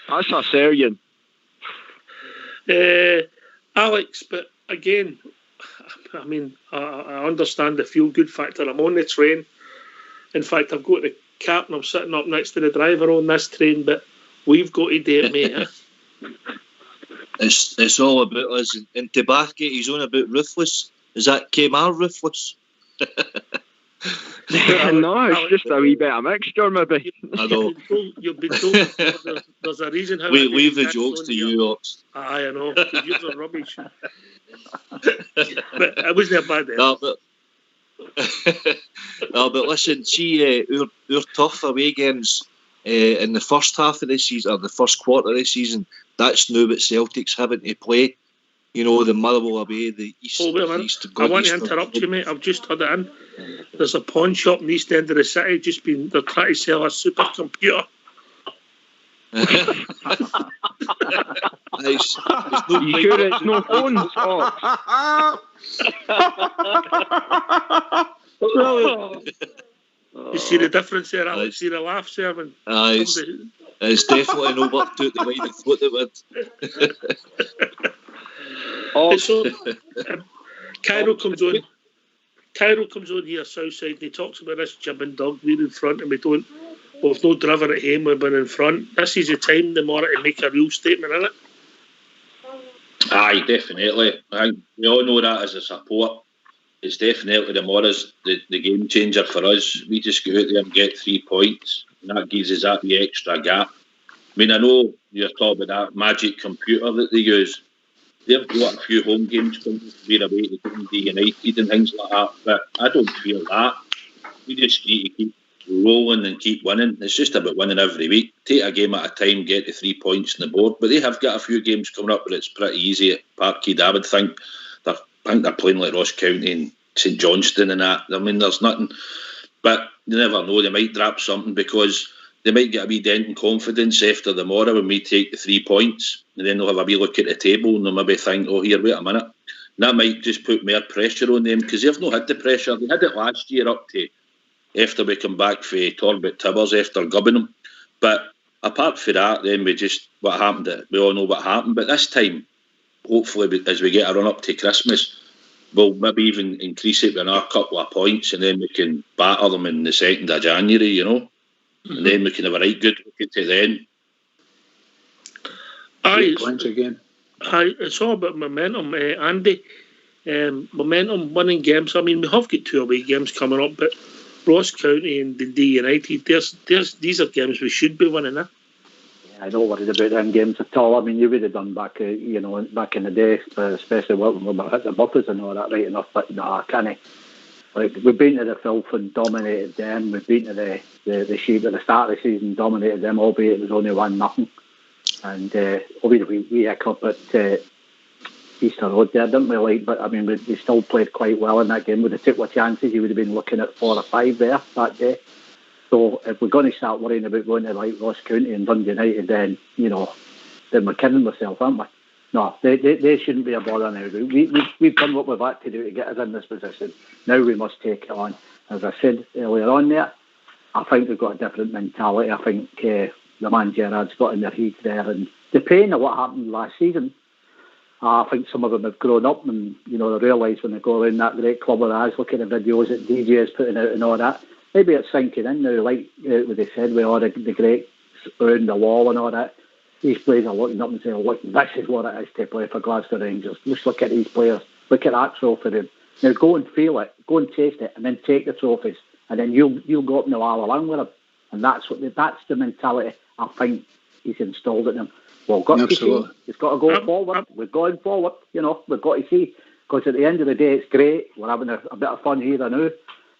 That's a Syrian. Alex, but again, I mean, I understand the feel-good factor. I'm on the train. In fact, I've got the cap and I'm sitting up next to the driver on this train, but we've got to do it, mate. It's all about us. In Bathgate, he's on about Ruthless. Is that Kmart Ruthless? No, it's just a wee bit of mixture, maybe. I know. You've been told there's a reason how... Leave the jokes to you, Ox. Aye, I know. Yours are rubbish. But it wasn't a bad day. No, but listen, see, our tough away games in the first half of the season, or the first quarter of the season, that's now what Celtic's having to play. you know, the Motherwell away, the East. Oh, wait a minute. I want to interrupt you, mate. I've just had it in. There's a pawn shop in the east end of the city. They're trying to sell a supercomputer. Nice. You sure it's no phones? Oh. You see the difference there, Alex? See the laugh there? It's definitely no work to it the way they thought it would. So, Cairo comes on. Cairo comes on here, Southside, and he talks about this jibbing dog. We're in front, and we've no driver at home. We've been in front. This is the time, the more to make a real statement in it. Aye, definitely. We all know that as a support. It's definitely the more is the game changer for us. We just go out there and get 3 points, and that gives us that the extra gap. I mean, I know you're talking about that magic computer that they use. They've got a few home games coming away to Dundee United and things like that, but I don't feel that. We just need to keep rolling and keep winning. It's just about winning every week. Take a game at a time, get the 3 points on the board. But they have got a few games coming up where it's pretty easy at Parkhead. I would think they're playing like Ross County and St Johnstone and that. I mean, there's nothing. But you never know. They might drop something because they might get a wee dent in confidence after the morrow when we take the 3 points. And then they'll have a wee look at the table and they'll maybe think, oh, here, wait a minute. And that might just put more pressure on them because they've not had the pressure. They had it last year up to after we come back for Talbot Tibbers after gubbing them. But apart from that, then we all know what happened. But this time, hopefully, as we get a run up to Christmas, we'll maybe even increase it with another couple of points and then we can batter them in the 2nd of January, you know. Mm-hmm. And then we can have a right good look at it then. Points again. It's all about momentum, Andy. Momentum, winning games. I mean, we have got 2 away games coming up, but Ross County and Dundee United, these are games we should be winning. I don't worry about them games at all. I mean, you would have done back in the day, especially when we hit the buffers and all that, right enough. But no, I can't. Like, we've been to the filth and dominated them. We've been to the sheep at the start of the season, dominated them, albeit it was only 1-0. And obviously we hiccup at Easter Road there, didn't we? Like, but I mean, we still played quite well in that game. We'd have took our chances. You would have been looking at 4 or 5 there that day. So if we're going to start worrying about going to like Ross County and Dundee United, then we're kidding ourselves, aren't we? No, they shouldn't be a bother now. We've done what we've had to do to get us in this position. Now we must take it on. As I said earlier on there, I think we've got a different mentality. I think the man Gerard's got in their heat there, and the pain of what happened last season. I think some of them have grown up and they realise when they go around that great club of ours, look at the videos that DJ is putting out and all that. Maybe it's sinking in now, like what they said, with all the greats around the wall and all that. These players are looking up and saying, look, this is what it is to play for Glasgow Rangers. Just look at these players. Look at that trophy. Now go and feel it, go and taste it, and then take the trophies. And then you'll go up in the wall along with them. And that's the mentality I think he's installed in them. Well, got Absolutely. To see. It's got to go forward. We're going forward. We've got to see. Because at the end of the day, it's great. We're having a bit of fun here and now.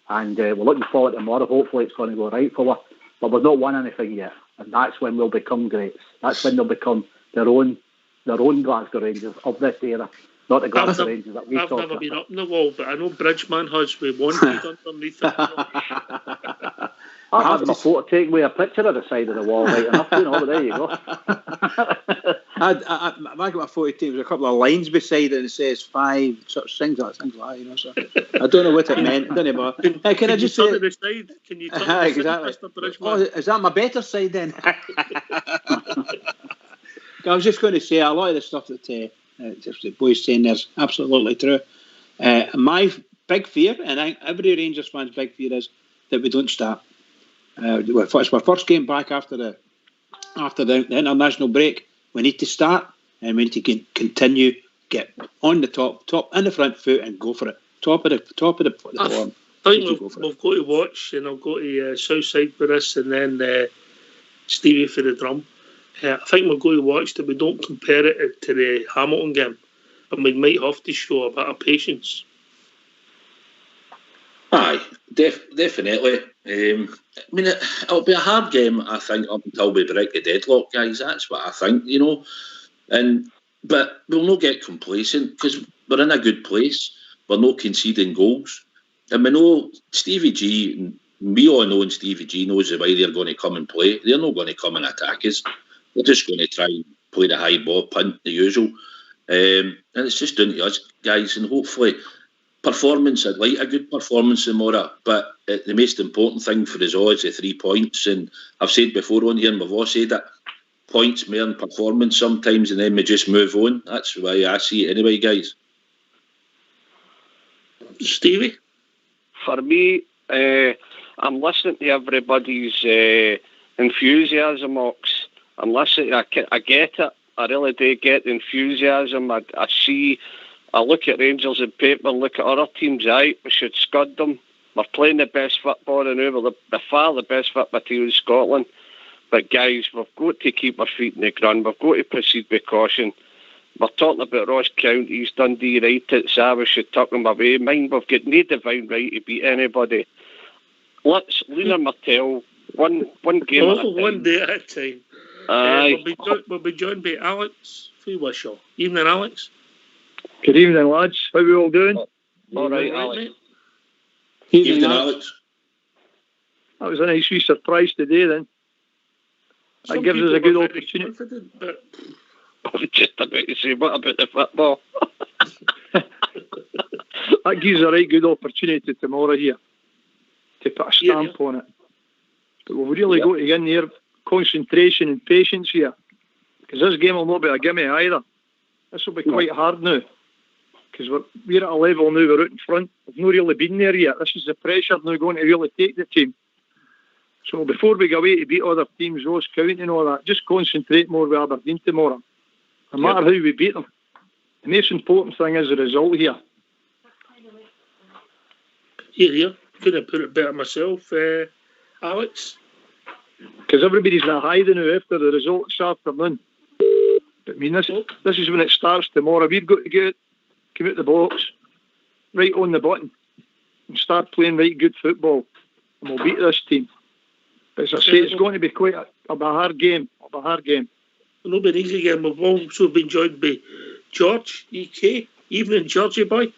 And we're looking forward to tomorrow. Hopefully it's going to go right for us. But we've not won anything yet. And that's when we'll become greats. That's when they'll become their own Glasgow Rangers of this era. Not the Glasgow Rangers that we've talked about. I've never been up in the wall, but I know Bridgeman has. We wanted underneath it. I have my photo taken with a picture of the side of the wall, right enough. But there you go. I got my photo taken with a couple of lines beside it and it says 5, sort of things like that, So I don't know what it meant. Can I just say it? The side? Can you turn exactly. Mr. Bridgeman? Oh, is that my better side then? I was just going to say a lot of the stuff that the boys saying there's absolutely true. My big fear, and I think every Rangers fan's big fear, is that we don't start. It's my first game back after the international break. We need to start and we need to continue, get on the top in the front foot and go for it. Top of the form. I think we've got to watch, and I'll go to Southside for this, and then Stevie for the drum. I think we're going to watch that we don't compare it to the Hamilton game, and we might have to show a bit of patience. Aye, definitely. It'll be a hard game, I think, up until we break the deadlock, guys. That's what I think, And But we'll not get complacent because we're in a good place. We're not conceding goals. And we know Stevie G, and we all know, and Stevie G knows the way they're going to come and play. They're not going to come and attack us. They're just going to try and play the high ball, punt, the usual. And it's just down to us, guys. And hopefully, performance, I'd like a good performance tomorrow. But the most important thing for us all is the 3 points. And I've said before on here, and we've all said it, points more than performance sometimes, and then we just move on. That's the way I see it anyway, guys. Stevie? For me, I'm listening to everybody's enthusiasm, Ox. I'm listening. I get it. I really do get the enthusiasm. I look at Rangers in paper and look at other teams. We should scud them. We're playing the best football in over by far the best football team in Scotland. But guys, we've got to keep our feet in the ground. We've got to proceed with caution. We're talking about Ross County's Dundee United, so we should tuck them away. Mind, we've got no divine right to beat anybody. Let's Lena Martel, one game at a time. One day at a time. Aye. We'll be joined by Alex Freewishaw. Evening, Alex. Good evening, lads. How are we all doing? All right, Alex. Evening, Alex. That was a nice wee surprise today, then. That gives us a good opportunity. But I was just about to say, what about the football? That gives us a right good opportunity tomorrow here to put a stamp on it. But we've really got to get in there, concentration and patience here, because this game will not be a gimme either. This will be quite hard now, because we're at a level now, we're out in front. We've not really been there yet. This is the pressure now going to really take the team. So before we go away to beat other teams, Ross County and all that, just concentrate more with Aberdeen tomorrow. No matter how we beat them. The most important thing is the result here. Here. Couldn't put it better myself, Alex. Because everybody's in a high now after the result this afternoon. But I mean, this is when it starts tomorrow. We've got to come out the box, right on the button, and start playing right good football. And we'll beat this team. But as I say, it's going to be quite a hard game. It'll be a hard game. It'll be an easy game. We've also been joined by George, EK. Evening, Georgie boy.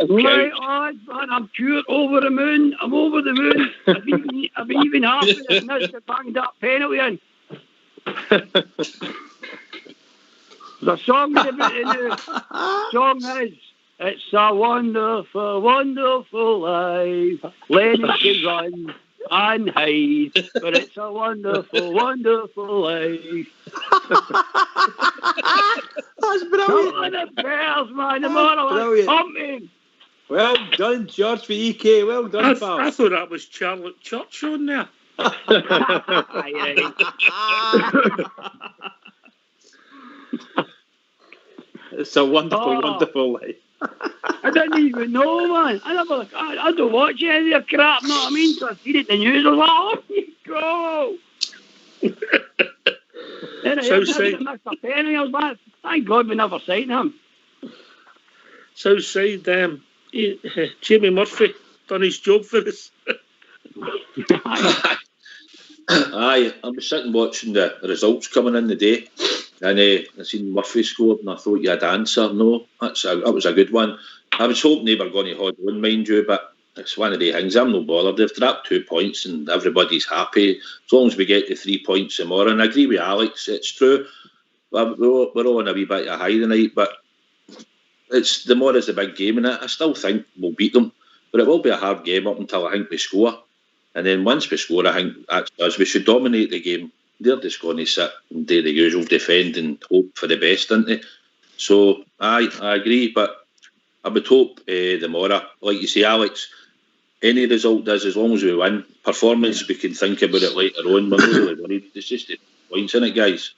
Right, lads, man, I'm pure over the moon. I'm over the moon. I've been even happy that Nish banged that penalty in. The song is, it's a wonderful, wonderful life. Lenny can run and hide, but it's a wonderful, wonderful life. That's brilliant. Come on, the Bears, man. The moral is pumping. Well done, George, for EK. Well done, pal. I thought that was Charlotte Church on there. It's a wonderful, wonderful life. I didn't even know, man. I don't watch any of the crap, know what I mean? So I seen it in the news. I was like, oh, you go. Then I missed a penny. I was like, thank God we never signed him. Southside, Jamie Murphy done his job for us. Aye, I was sitting watching the results coming in the day, and I seen Murphy scored, and I thought you had an answer. No, that was a good one. I was hoping they were going to hold on, mind you, but it's one of the things. I'm not bothered. They've dropped 2 points, and everybody's happy as long as we get the 3 points tomorrow. And I agree with Alex. It's true. We're all on a wee bit of a high tonight, but it's tomorrow's the big game, and I still think we'll beat them. But it will be a hard game up until I think we score. And then once we score, I think as we should dominate the game. They're just going to sit and do the usual defend and hope for the best, aren't they? So, I agree, but I would hope tomorrow, like you say, Alex, any result does as long as we win. Performance, we can think about it later on. We're not really worried. It's just the points in it, guys.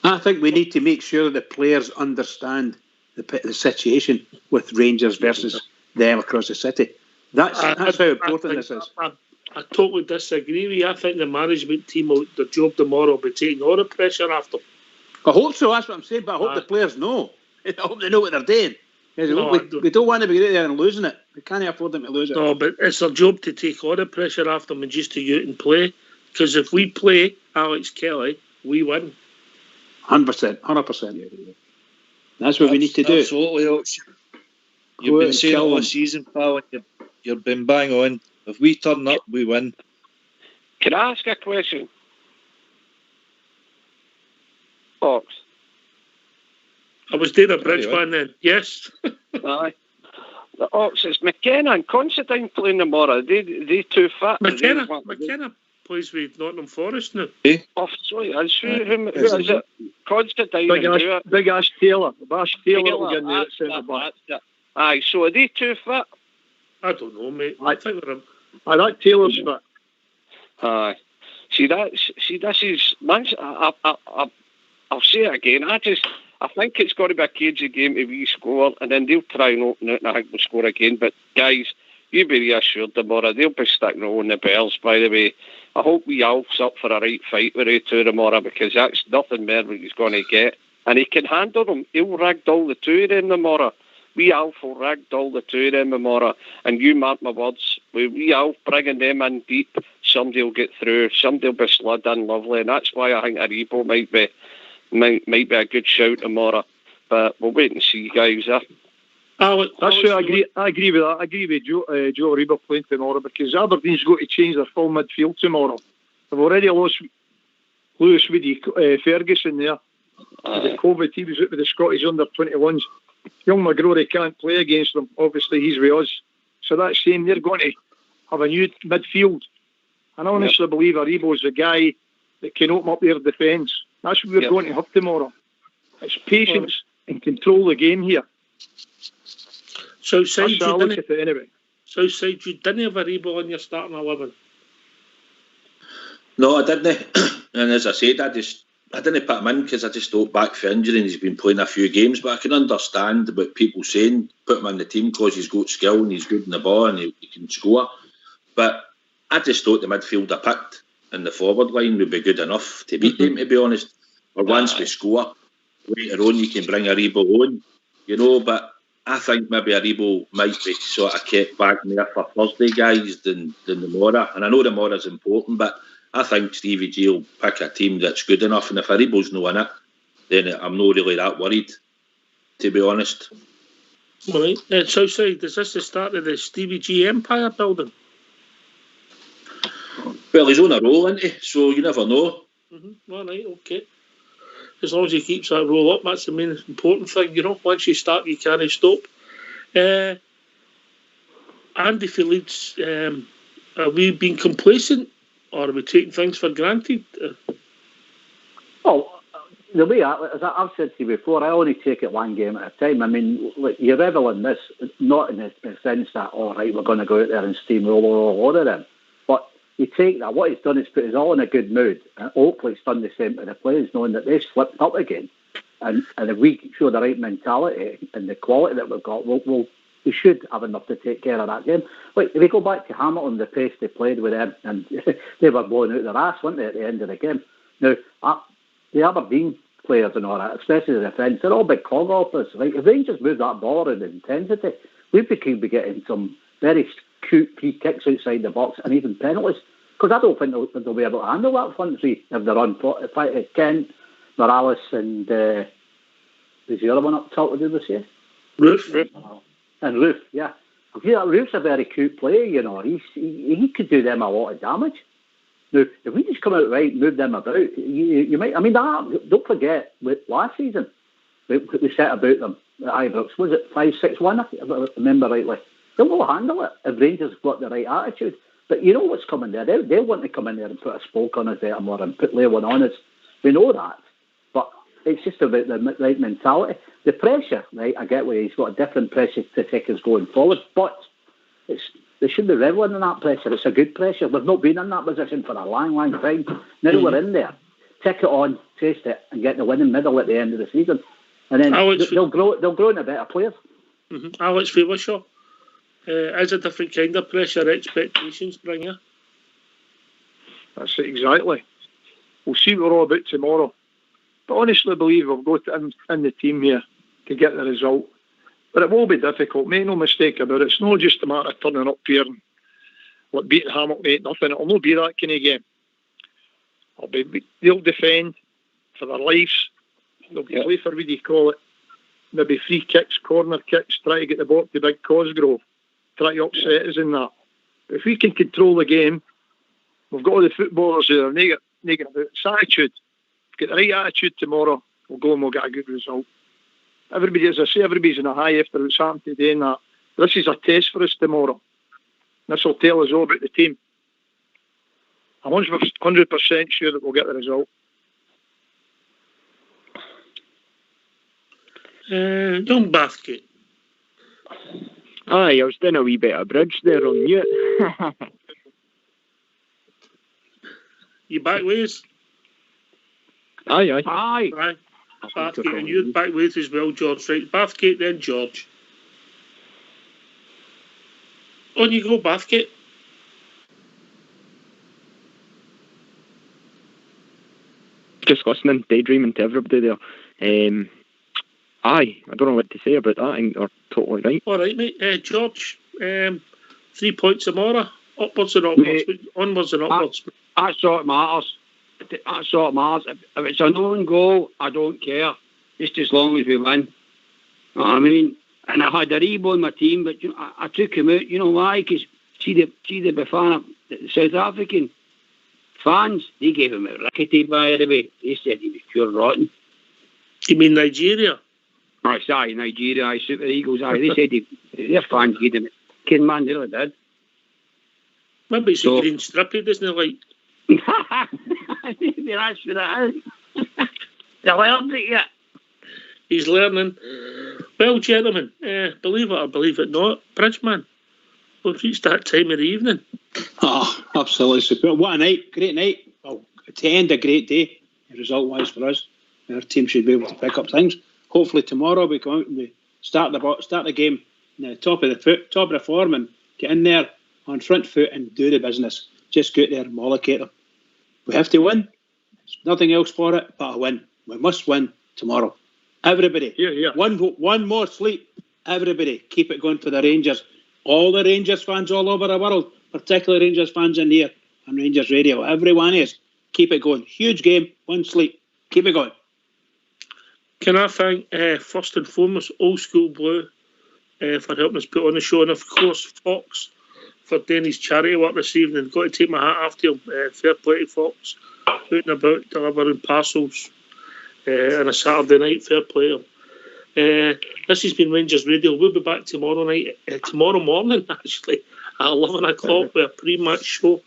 I think we need to make sure the players understand the situation with Rangers versus them across the city. That's how important this is. I totally disagree with you. I think the management team, the job tomorrow, will be taking all the pressure off them. I hope so, that's what I'm saying, but I hope the players know. I hope they know what they're doing. We don't want to be out there and losing it. We can't afford them to lose it. No, but it's our job to take all the pressure off them and just to go out and play. Because if we play Alex Kelly, we win. 100%. That's what we need to do. Absolutely, Ox. You've been saying it all season, pal, and you've been bang on. If we turn up, we win. Can I ask a question? Ox. I was doing a bridge man then. Yes. Aye. The Ox, is McKenna and Considine playing tomorrow? They too fat? McKenna plays with Nottingham Forest now. Oh, sorry, who is it? Considine. Big Ash Taylor. Ash Taylor will get in there at centre back. Aye, so are they too fat? I don't know, mate. I think they're... Aye, that Taylor's fit. Aye. See, this is... I'll say it again. I think it's got to be a cagey game if we score, and then they'll try and open it, and I think we'll score again. But, guys, you be reassured tomorrow. They'll be sticking on the bells, by the way. I hope we Alf's up for a right fight with A2 tomorrow, because that's nothing more than he's going to get. And he can handle them. He'll ragdoll the two of them tomorrow. We Alf will ragdoll the two of them tomorrow. And you mark my words, with we Alf bringing them in deep, somebody will get through. Somebody will be slid in lovely. And that's why I think Aribo might be a good shout tomorrow. But we'll wait and see, guys. That's true. I agree with that. I agree with Joe Aribo playing tomorrow, because Aberdeen's got to change their full midfield tomorrow. They've already lost Lewis Woody, Ferguson there. The COVID, he was out with the Scottish under-21s. Young McGrory can't play against them. Obviously, he's with us. So that's saying they're going to have a new midfield. And I honestly believe Aribo's the guy that can open up their defence. That's what we're going to have tomorrow. It's patience and control the game here. Southside, you didn't have Aribo on your starting 11? No, I didn't. And as I said, I didn't put him in because I just thought back for injury and he's been playing a few games. But I can understand what people saying, put him in the team because he's got skill and he's good in the ball and he can score. But I just thought the midfield I picked and the forward line would be good enough to beat them, to be honest. Or once we score, later on you can bring Aribo on, but I think maybe Aribo might be sort of kept back there for Thursday, guys, than the Mora. And I know the Mora's important, but I think Stevie G will pick a team that's good enough. And if Aribo's not in it, then I'm not really that worried, to be honest. Right. Southside, is this the start of the Stevie G empire building? Well, he's on a roll, isn't he? So you never know. All right, okay. As long as he keeps that roll up, that's the main important thing, Once you start, you can't stop. Andy for Leeds, are we being complacent or are we taking things for granted? Well, the way as I've said to you before, I only take it one game at a time. I mean, you revel in this, not in the sense that, all right, we're going to go out there and steamroll all of them. But you take that, what he's done is put us all in a good mood, and hopefully it's done the same to the players, knowing that they've slipped up again. And if we show the right mentality and the quality that we've got, we should have enough to take care of that game. Like, if we go back to Hamilton, the pace they played with them, and they were blowing out their ass, weren't they, at the end of the game? Now, the Aberdeen players and all that, especially the defence, they're all big clog offers. Right? If Rangers move that ball around the intensity, we could be getting some very cute free kicks outside the box and even penalties. Because I don't think they'll be able to handle that front three if they're on Kent, Morales, and who's the other one up top? What did we say? Roof. And Roof, yeah. Roof's a very cute player, He could do them a lot of damage. Now, if we just come out right and move them about, you might. I mean, don't forget, last season, we set about them at Ibrox. Was it 5-6-1? If I remember rightly. They'll handle it if Rangers have got the right attitude. But you know what's coming there. They want to come in there and put a spoke on us there more and put layer one on us. We know that. But it's just about the right mentality. The pressure, right, I get where he's got a different pressure to take us going forward. But they should be reveling in that pressure. It's a good pressure. We've not been in that position for a long, long time. Now we're in there. Take it on, taste it, and get the winning medal at the end of the season. And then they'll grow into better players. Alex Fevershaw. Is a different kind of pressure expectations bring you? That's it, exactly. We'll see what we're all about tomorrow. But honestly, I believe we've got in the team here to get the result. But it will be difficult. Make no mistake about it. It's not just a matter of turning up here and beating Hamilton 8-0. It'll not be that kind of game. They'll defend for their lives. They'll play for, what do you call it, maybe free kicks, corner kicks, try to get the ball to Big Cosgrove, try to upset us in that. But if we can control the game, we've got all the footballers who are negative about this attitude. Get the right attitude tomorrow, we'll go and we'll get a good result. Everybody, as I say, everybody's in a high after what's happened today and that. This is a test for us tomorrow. This will tell us all about the team. I'm 100% sure that we'll get the result. Young Bathgate. Aye, I was doing a wee bit of bridge there on mute. You back ways? Aye. Aye. Bathgate, and you're back with as well, George. Right, Bathgate, then George. On you go, Bathgate. Just listening, daydreaming to everybody there. Aye, I don't know what to say about that. I think they're totally right. All right, mate. George, 3 points tomorrow. Upwards and upwards. Onwards and upwards. That's all it matters. That's all it matters. If it's an own goal, I don't care. Just as long as we win. You know what I mean? And I had a Rebo on my team, but you know, I took him out. You know why? Because see the Bafana, the South African fans, they gave him a rickety, by the way. They said he was pure rotten. You mean Nigeria? Oh, sorry, Nigeria, Super Eagles. They said their fans gave him it. Kid man, they really did. Maybe it's a green strip he doesn't like. Maybe that's what it is. They learned it yet. He's learning. Well, gentlemen, believe it or believe it not, Bridgeman, we've reached that time of the evening. Oh, absolutely superb. What a night. Great night. Well, to end a great day, result-wise for us. Our team should be able to pick up things. Hopefully tomorrow we come out and we start the game in the top of the form and get in there on front foot and do the business. Just go out there and mollocate them. We have to win. There's nothing else for it but a win. We must win tomorrow. Everybody, one more sleep. Everybody, keep it going for the Rangers. All the Rangers fans all over the world, particularly Rangers fans in here on Rangers Radio. Everyone is. Keep it going. Huge game, one sleep. Keep it going. Can I thank, first and foremost, Old School Blue for helping us put on the show, and of course, Fox for doing his charity work this evening. Got to take my hat off to him. Fair play to Fox. Out and about, delivering parcels on a Saturday night. Fair play to him. This has been Rangers Radio. We'll be back tomorrow night, tomorrow morning, actually, at 11 o'clock with a pre-match show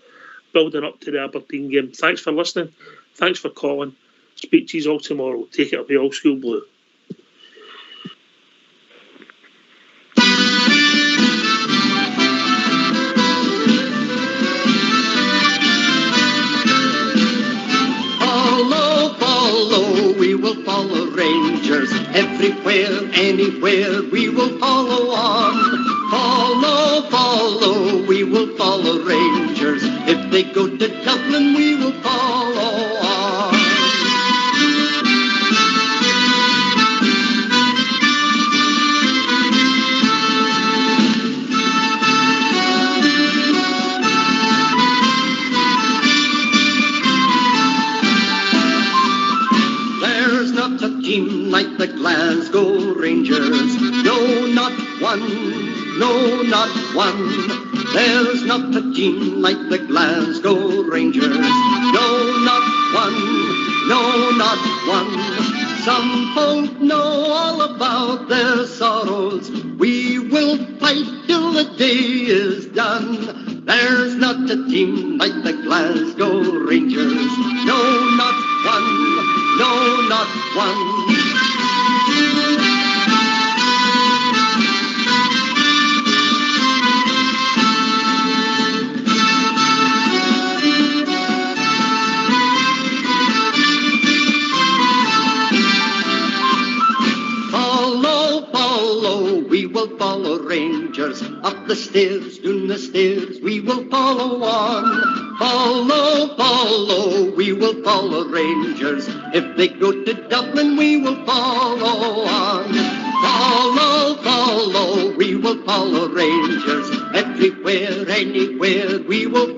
building up to the Aberdeen game. Thanks for listening. Thanks for calling. Speak to you all tomorrow. Take it up with Old School Blue. Follow, we will follow Rangers. Everywhere, anywhere, we will follow on. Follow, we will follow Rangers. If they go to Dublin, we will follow on. There's not a team like the Glasgow Rangers. No, not one. No, not one. There's not a team like the Glasgow Rangers. No, not one. No, not one. Some folk know all about their sorrows. We will fight till the day is done. There's not a team like the Glasgow Rangers. No, not one. No, not one. Follow, we will follow Rangers. Up the stairs, down the stairs, we will follow on. Follow, we will follow Rangers. If they go to Dublin, we will follow on. Follow, we will follow Rangers. Everywhere, anywhere, we will